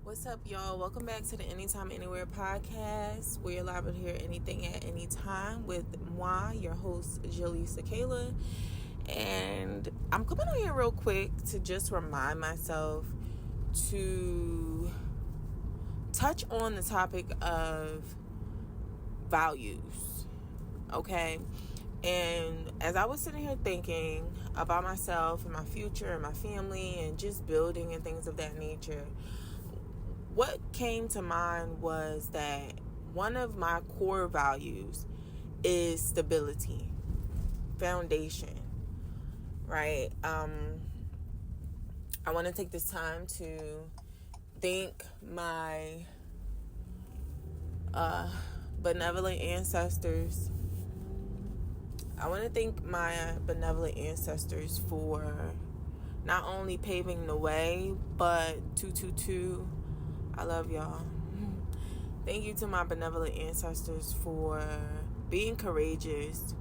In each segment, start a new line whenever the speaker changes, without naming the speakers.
What's up, y'all? Welcome back to the Anytime Anywhere podcast, where you're liable to hear anything at any time with moi, your host, Jaleesa Kayla. And I'm coming on here real quick to just remind myself to touch on the topic of values, okay? And as I was sitting here thinking about myself and my future and my family and just building and things of that nature, what came to mind was that one of my core values is stability, foundation, right? I want to take this time to thank my benevolent ancestors. I want to thank my benevolent ancestors for not only paving the way, but 222. I love y'all. Thank you to my benevolent ancestors for being courageous,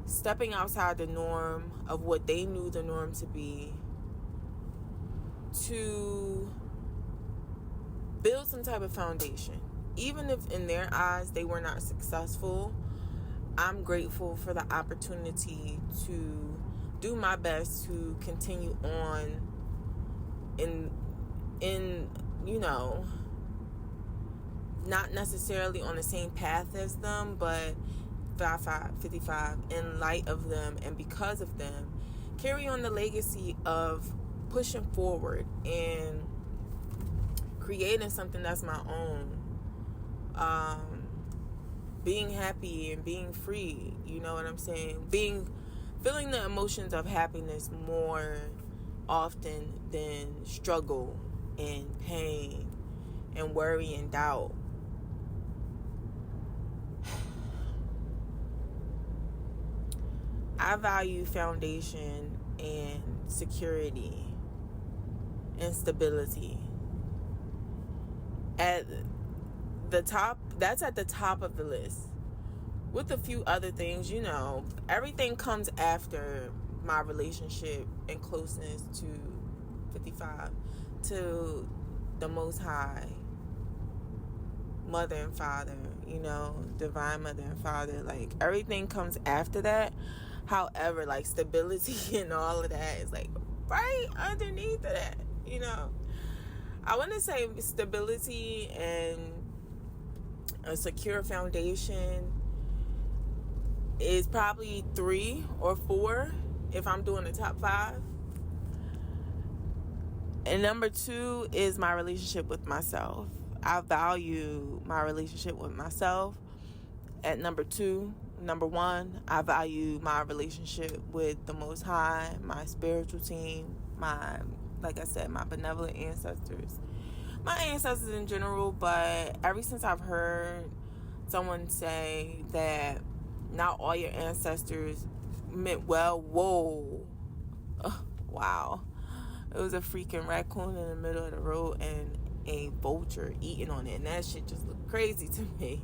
stepping outside the norm of what they knew the norm to be, to build some type of foundation. Even if in their eyes they were not successful, I'm grateful for the opportunity to do my best to continue on in not necessarily on the same path as them, but 55 in light of them and because of them, carry on the legacy of pushing forward and creating something that's my own, being happy and being free, you know what I'm saying, feeling the emotions of happiness more often than struggle and pain and worry and doubt. I value foundation and security and stability. At the top, that's at the top of the list. With a few other things, everything comes after my relationship and closeness to 55, to the Most High, Mother and Father, Divine Mother and Father. Like, everything comes after that. However, like, stability and all of that is like right underneath of that, I want to say stability and a secure foundation is probably 3 or 4 if I'm doing the top 5. And number 2 is my relationship with myself. I value my relationship with myself at number 2. Number 1, I value my relationship with the Most High, my spiritual team, like I said, my benevolent ancestors. My ancestors in general, but ever since I've heard someone say that not all your ancestors meant well, whoa. Wow. It was a freaking raccoon in the middle of the road and a vulture eating on it. And that shit just looked crazy to me.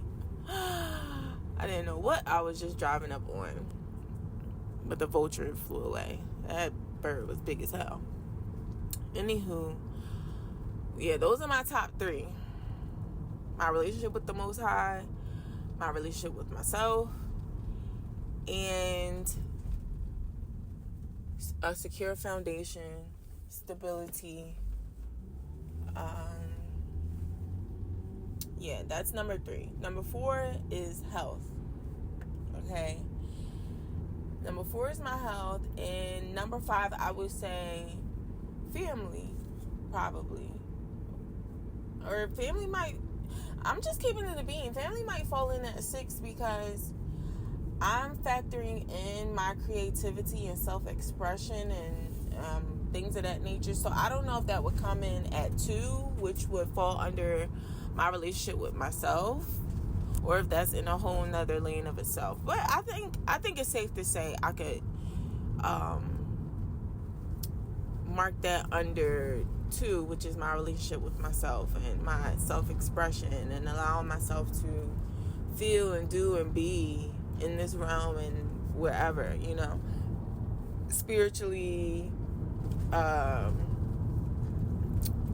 I didn't know what I was just driving up on. But the vulture flew away. That bird was big as hell. Anywho, yeah, those are my top 3. My relationship with the Most High, my relationship with myself, and a secure foundation, stability. Yeah, that's number 3. Number 4 is health. Okay. Number 4 is my health. And number 5, I would say family, probably. Or family might, I'm just keeping it a bean. Family might fall in at 6 because I'm factoring in my creativity and self-expression and things of that nature. So I don't know if that would come in at 2, which would fall under my relationship with myself, or if that's in a whole nother lane of itself. But I think it's safe to say I could mark that under 2, which is my relationship with myself and my self-expression and allowing myself to feel and do and be in this realm and wherever, spiritually,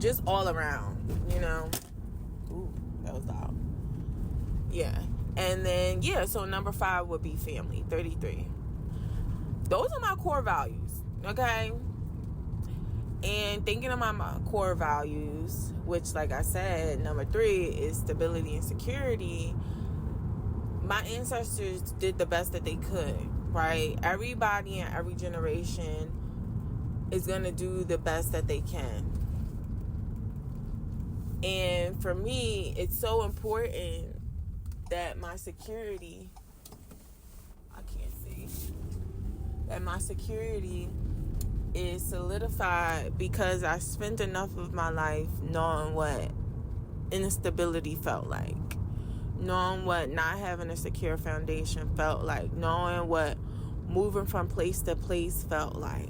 just all around, Ooh, that was loud. Yeah. And then, so number 5 would be family, 33. Those are my core values, okay? And thinking about my core values, which, like I said, number 3 is stability and security. My ancestors did the best that they could, right? Everybody in every generation is going to do the best that they can. And for me, it's so important that my security, that my security is solidified, because I spent enough of my life knowing what instability felt like, knowing what not having a secure foundation felt like, knowing what moving from place to place felt like,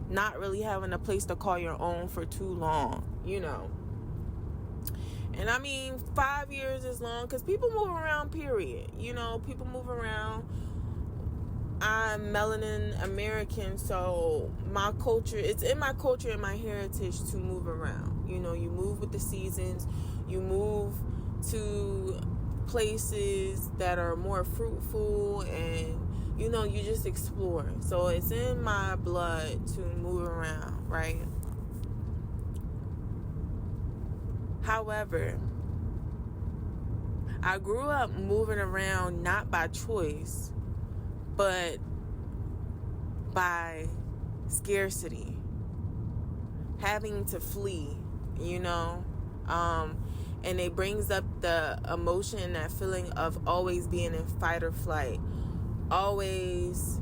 not really having a place to call your own for too long, And I mean, 5 years is long because people move around, period. People move around. I'm melanin American, so my culture, it's in my culture and my heritage to move around. You move with the seasons. You move to places that are more fruitful, and, you just explore. So it's in my blood to move around, right? However, I grew up moving around not by choice, but by scarcity, having to flee, and it brings up the emotion, that feeling of always being in fight or flight, always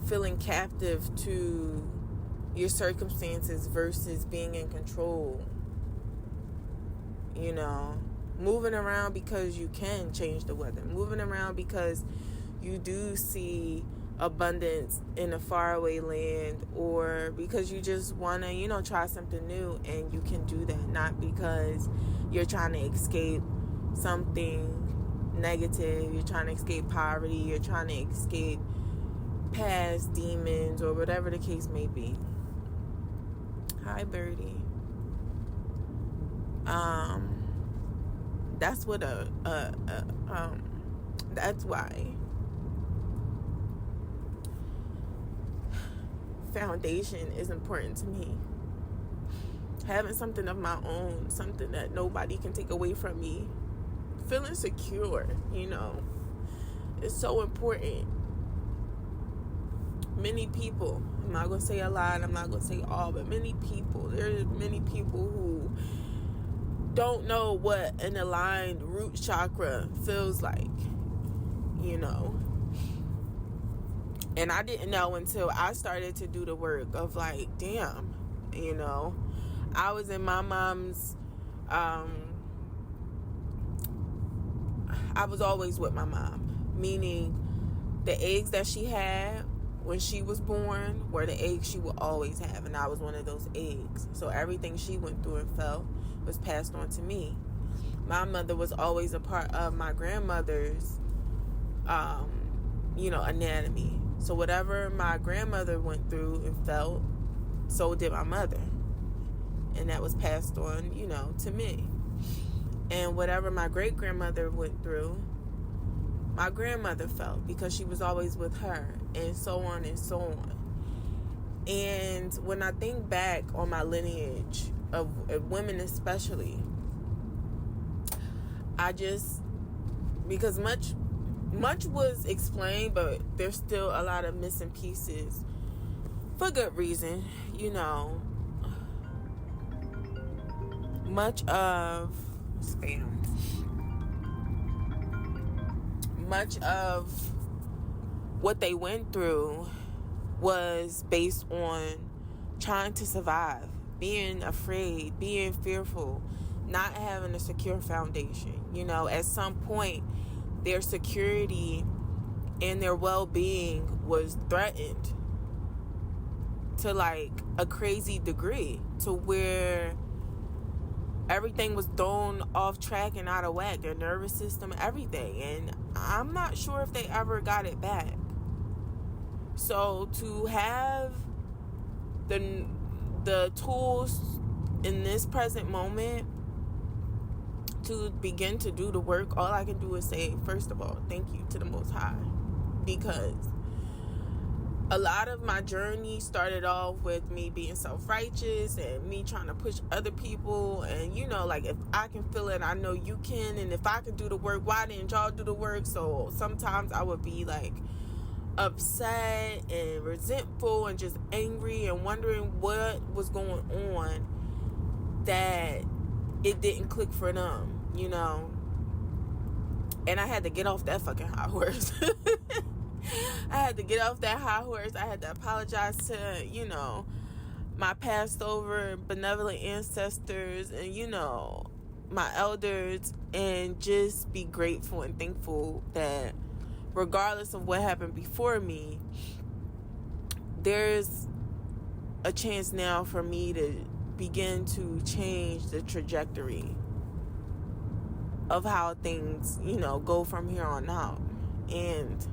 feeling captive to your circumstances versus being in control. Moving around because you can change the weather, moving around because you do see abundance in a faraway land, or because you just want to, try something new, and you can do that, not because you're trying to escape something negative, you're trying to escape poverty, you're trying to escape past demons, or whatever the case may be. Hi, Birdie. That's what that's why foundation is important to me. Having something of my own, something that nobody can take away from me, feeling secure, is so important. Many people, I'm not going to say a lot, I'm not going to say all, but many people, there's many people who don't know what an aligned root chakra feels like, And I didn't know until I started to do the work of like, damn, I was in my mom's, I was always with my mom, meaning the eggs that she had when she was born were the eggs she would always have, and I was one of those eggs. So everything she went through and felt was passed on to me. My mother was always a part of my grandmother's, anatomy. So whatever my grandmother went through and felt, so did my mother. And that was passed on, to me. And whatever my great-grandmother went through, my grandmother felt, because she was always with her, and so on and so on. And when I think back on my lineage of women especially, because much was explained, but there's still a lot of missing pieces for good reason. Much of what they went through was based on trying to survive, being afraid, being fearful, not having a secure foundation. At some point, their security and their well-being was threatened to like a crazy degree, to where everything was thrown off track and out of whack, their nervous system, everything. And I'm not sure if they ever got it back. So to have the tools this present moment, to begin to do the work, all I can do is say, first of all, thank you to the Most High. Because a lot of my journey started off with me being self-righteous and me trying to push other people. And, you know, like, if I can feel it, I know you can. And if I can do the work, why didn't y'all do the work? So sometimes I would be, like, upset and resentful and just angry and wondering what was going on that it didn't click for them, you know. And I had to get off that fucking high horse. I had to get off that high horse. I had to apologize to, you know, my passed over benevolent ancestors and, you know, my elders, and just be grateful and thankful that regardless of what happened before me, there's a chance now for me to begin to change the trajectory of how things, you know, go from here on out. And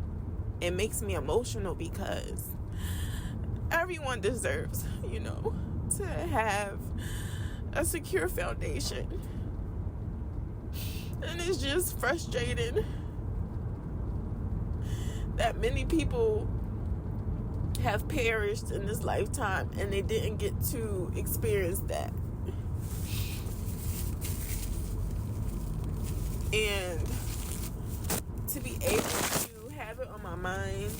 it makes me emotional because everyone deserves, you know, to have a secure foundation. And it's just frustrating that many people have perished in this lifetime and they didn't get to experience that. And to be able to have it on my mind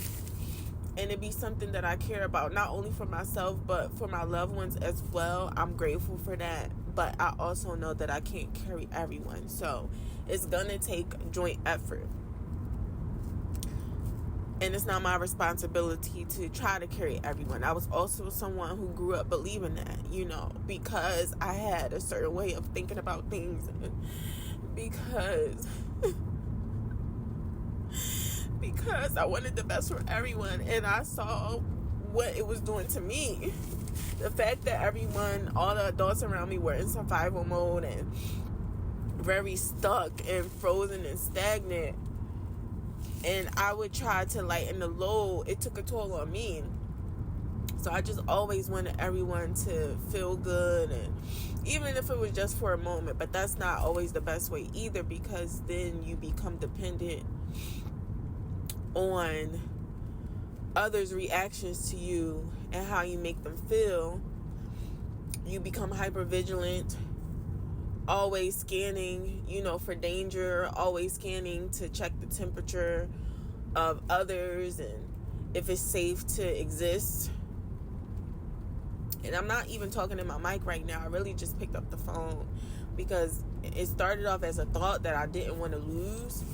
and it be something that I care about, not only for myself but for my loved ones as well, I'm grateful for that. But I also know that I can't carry everyone, so it's gonna take joint effort. And it's not my responsibility to try to carry everyone. I was also someone who grew up believing that, you know, because I had a certain way of thinking about things, because I wanted the best for everyone, and I saw what it was doing to me. The fact that everyone, all the adults around me, were in survival mode and very stuck and frozen and stagnant, and I would try to lighten the load, it took a toll on me. So I just always wanted everyone to feel good, and even if it was just for a moment. But that's not always the best way either, because then you become dependent on others' reactions to you and how you make them feel. You become hypervigilant, always scanning, you know, for danger, always scanning to check the temperature of others and if it's safe to exist. And I'm not even talking in my mic right now. I really just picked up the phone because it started off as a thought that I didn't want to lose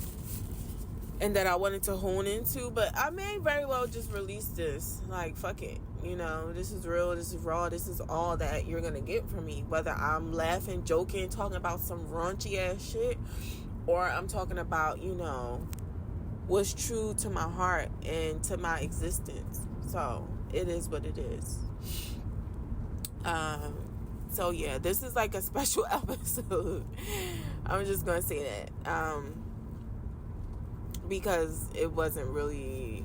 and that I wanted to hone into. But I may very well just release this. Like, fuck it. You know, this is real, this is raw, this is all that you're going to get from me. Whether I'm laughing, joking, talking about some raunchy ass shit, or I'm talking about, you know, what's true to my heart and to my existence. So, it is what it is. So yeah, this is like a special episode. I'm just gonna say that, because it wasn't really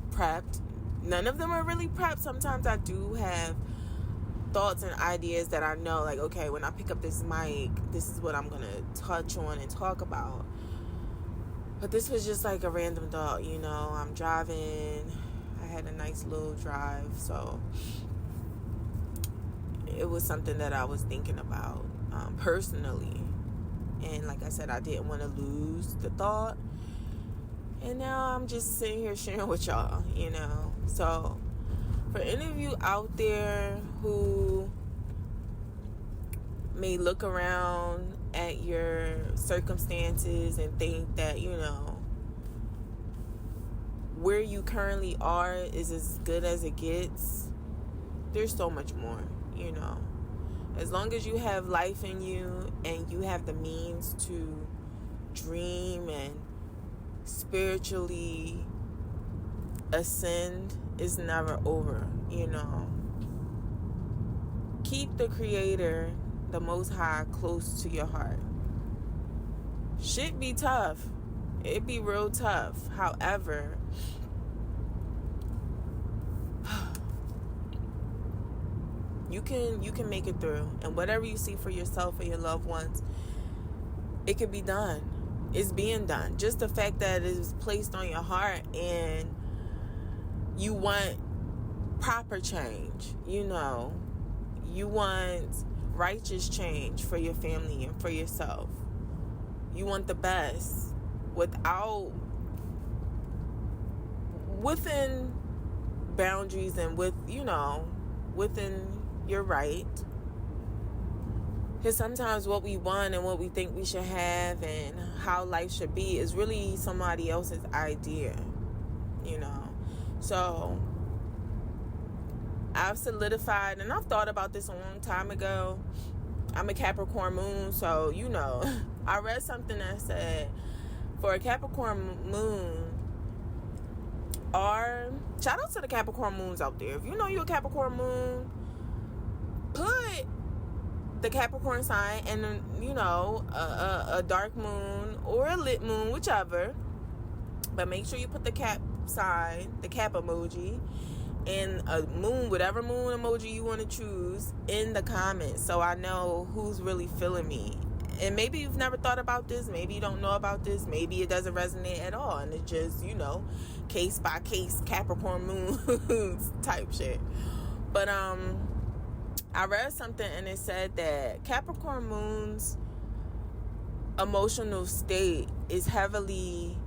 prepped. None of them are really prepped. Sometimes I do have thoughts and ideas that I know, like, okay, when I pick up this mic, this is what I'm gonna touch on and talk about. But this was just like a random thought, you know. I'm driving. I had a nice little drive, so it was something that I was thinking about personally. And like I said, I didn't want to lose the thought. And now I'm just sitting here sharing with y'all, you know. So for any of you out there who may look around at your circumstances and think that, you know, where you currently are is as good as it gets, there's so much more. You know, as long as you have life in you and you have the means to dream and spiritually ascend, it's never over, you know. Keep the Creator, the Most High, close to your heart. Shit be tough. It be real tough. However, You can make it through. And whatever you see for yourself and your loved ones, it could be done. It's being done. Just the fact that it is placed on your heart and you want proper change, you want righteous change for your family and for yourself. You want the best within boundaries and within your right. Because sometimes what we want and what we think we should have and how life should be is really somebody else's idea, So I've solidified, and I've thought about this a long time ago. I'm a Capricorn moon, so I read something that said for a Capricorn moon, shout out to the Capricorn moons out there. If you know you're a Capricorn moon, put the Capricorn sign and a dark moon or a lit moon, whichever, but make sure you put the cap sign, the cap emoji, and a moon, whatever moon emoji you want to choose, in the comments, so I know who's really feeling me. And maybe you've never thought about this, maybe you don't know about this, maybe it doesn't resonate at all, and it's just case by case Capricorn moons type shit. But I read something and it said that Capricorn moon's emotional state is heavily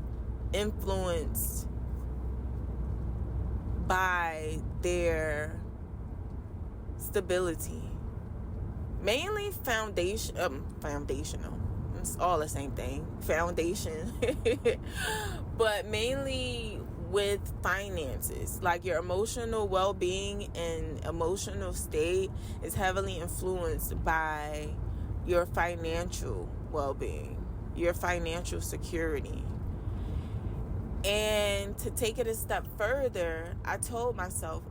influenced by their stability. Mainly foundational. It's all the same thing. Foundation. But mainly with finances. Like your emotional well-being and emotional state is heavily influenced by your financial well-being, your financial security. And to take it a step further, I told myself,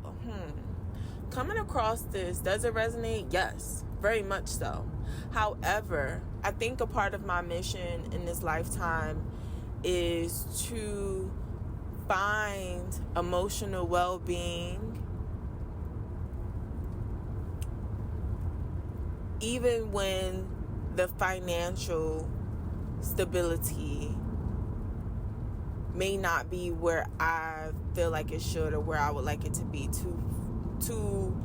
coming across this, does it resonate? Yes, very much so. However, I think a part of my mission in this lifetime is to find emotional well-being even when the financial stability may not be where I feel like it should or where I would like it to be, to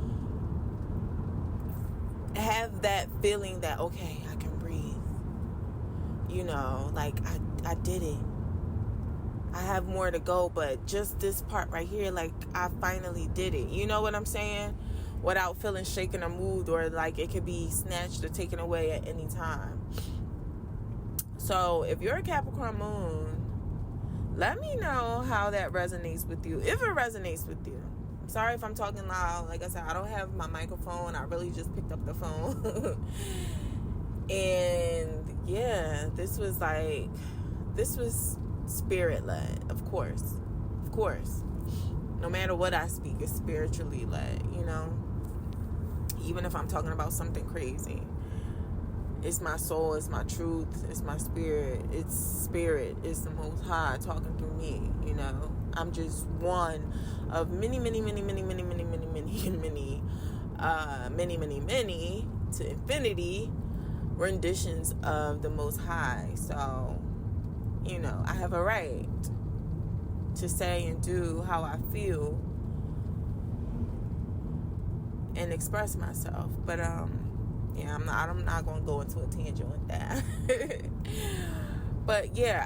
have that feeling that, okay, I can breathe, like I did it. I have more to go, but just this part right here, like I finally did it. You know what I'm saying? Without feeling shaken or moved, or like it could be snatched or taken away at any time. So if you're a Capricorn moon, let me know how that resonates with you, if it resonates with you. I'm sorry if I'm talking loud. Like I said, I don't have my microphone. I really just picked up the phone. And yeah, this was spirit-led, of course. No matter what I speak, it's spiritually led, Even if I'm talking about something crazy. It's my soul, it's my truth, it's my spirit. It's the Most High talking through me, I'm just one of many to infinity renditions of the Most High. So, I have a right to say and do how I feel and express myself. But yeah, I'm not going to go into a tangent with that. But yeah,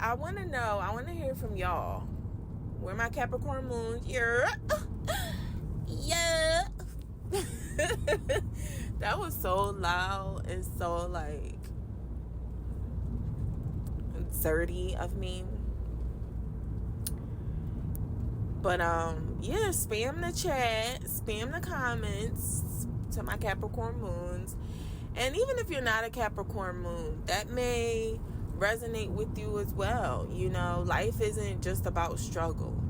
I want to know. I want to hear from y'all. Where my Capricorn moons? Yeah. That was so loud and so like dirty of me. But yeah, spam the chat, spam the comments to my Capricorn moons. And even if you're not a Capricorn moon, that may resonate with you as well. Life isn't just about struggle.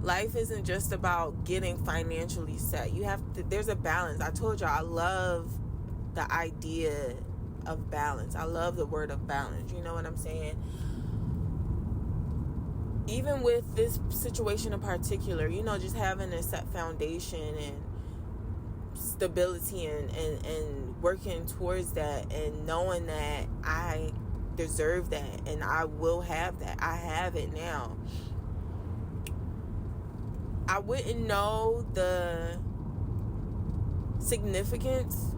Life isn't just about getting financially set. There's a balance. I told you I love the idea of balance. I love the word of balance. You know what I'm saying? Even with this situation in particular, just having a set foundation and stability and working towards that, and knowing that I deserve that and I will have that. I have it now. I wouldn't know the significance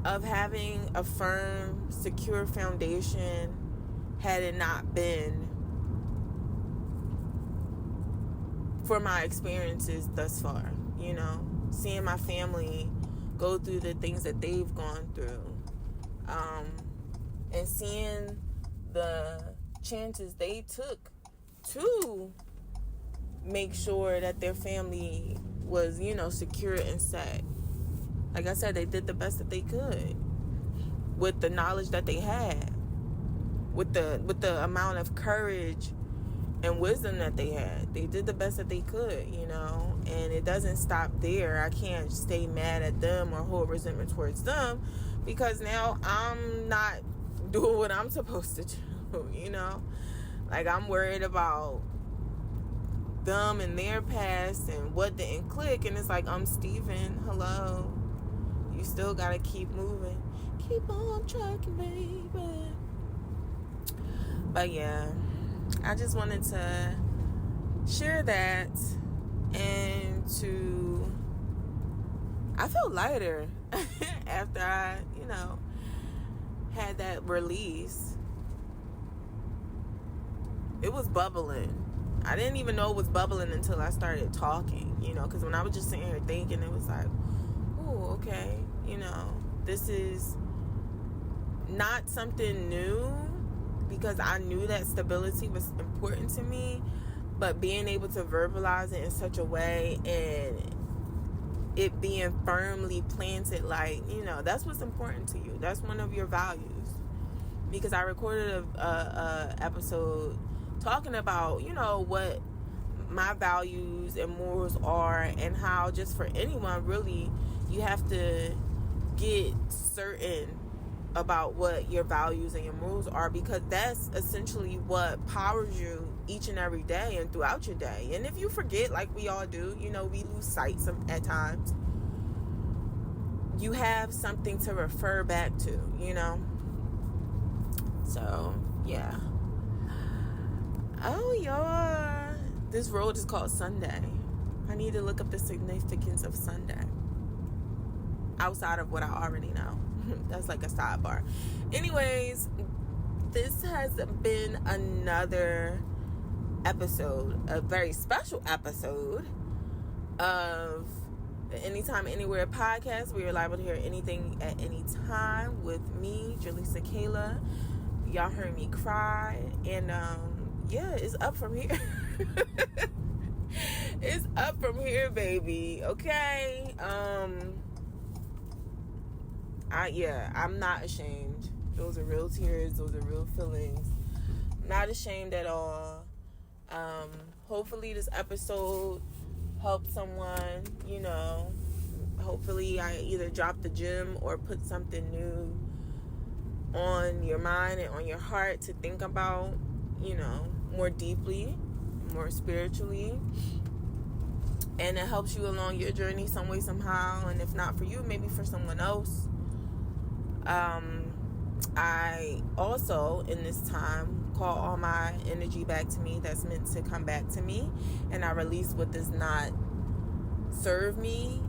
of having a firm, secure foundation had it not been for my experiences thus far. You know, seeing my family go through the things that they've gone through, and seeing the chances they took to make sure that their family was, you know, secure and set. Like I said, they did the best that they could with the knowledge that they had, with the amount of courage and wisdom that they had. They did the best that they could, you know, and it doesn't stop there. I can't stay mad at them or hold resentment towards them, because now I'm not doing what I'm supposed to do, you know. Like, I'm worried about them and their past and what didn't click, and it's like, I'm Steven, hello, you still gotta keep moving, keep on trucking, baby. But yeah, I just wanted to share that, and I felt lighter after I, you know, had that release. It was bubbling. I didn't even know it was bubbling until I started talking, you know, because when I was just sitting here thinking, it was like, oh, okay, you know, this is not something new, because I knew that stability was important to me, but being able to verbalize it in such a way and it being firmly planted, like, you know, that's what's important to you. That's one of your values. Because I recorded a episode talking about, you know, what my values and morals are, and how just for anyone, really, you have to get certain about what your values and your morals are, because that's essentially what powers you each and every day and throughout your day. And if you forget, like we all do, you know, we lose sight at times, you have something to refer back to, you know. So yeah. Oh y'all, this road is called Sunday. I need to look up the significance of Sunday outside of what I already know. That's like a sidebar. Anyways, this has been another episode, a very special episode of the Anytime Anywhere podcast, where you're liable to hear anything at any time with me, Jaleesa Kayla. Y'all heard me cry, and yeah, it's up from here. It's up from here, baby. Okay. I'm not ashamed. Those are real tears. Those are real feelings. I'm not ashamed at all. Hopefully this episode helped someone, you know. Hopefully I either dropped the gem or put something new on your mind and on your heart to think about, you know, more deeply, more spiritually. And it helps you along your journey some way, somehow. And if not for you, maybe for someone else. I also, in this time, call all my energy back to me that's meant to come back to me, and I release what does not serve me,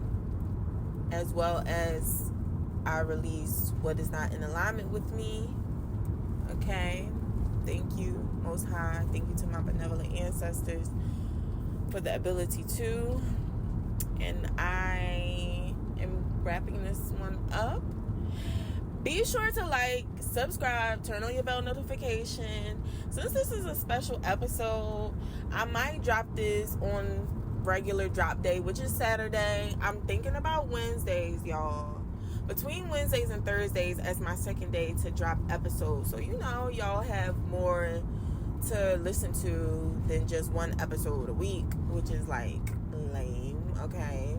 as well as I release what is not in alignment with me. Okay? Thank you, Most High. Thank you to my benevolent ancestors for the ability to. And I am wrapping this one up. Be sure to like, subscribe, turn on your bell notification. Since this is a special episode, I might drop this on regular drop day, which is Saturday. I'm thinking about Wednesdays, y'all. Between Wednesdays and Thursdays as my second day to drop episodes. So, you know, y'all have more to listen to than just one episode a week, which is like lame, okay?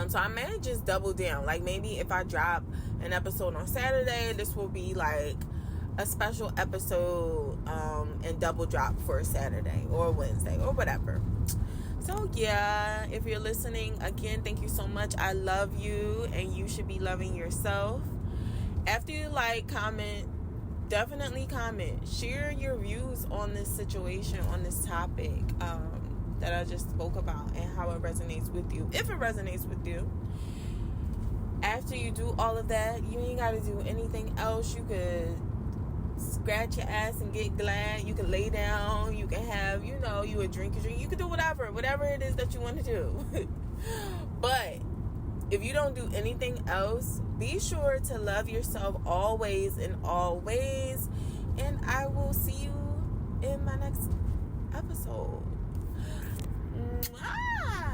So I may just double down. Like, maybe if I drop an episode on Saturday, this will be like a special episode and double drop for Saturday or Wednesday or whatever. So yeah, if you're listening, again, thank you so much. I love you, and you should be loving yourself. After you like, comment, definitely comment. Share your views on this situation, on this topic that I just spoke about, and how it resonates with you. If it resonates with you. After you do all of that, you ain't got to do anything else. You could scratch your ass and get glad. You can lay down. You can have, you would drink your drink. You can do whatever it is that you want to do. But if you don't do anything else, be sure to love yourself always and always. And I will see you in my next episode. Mwah!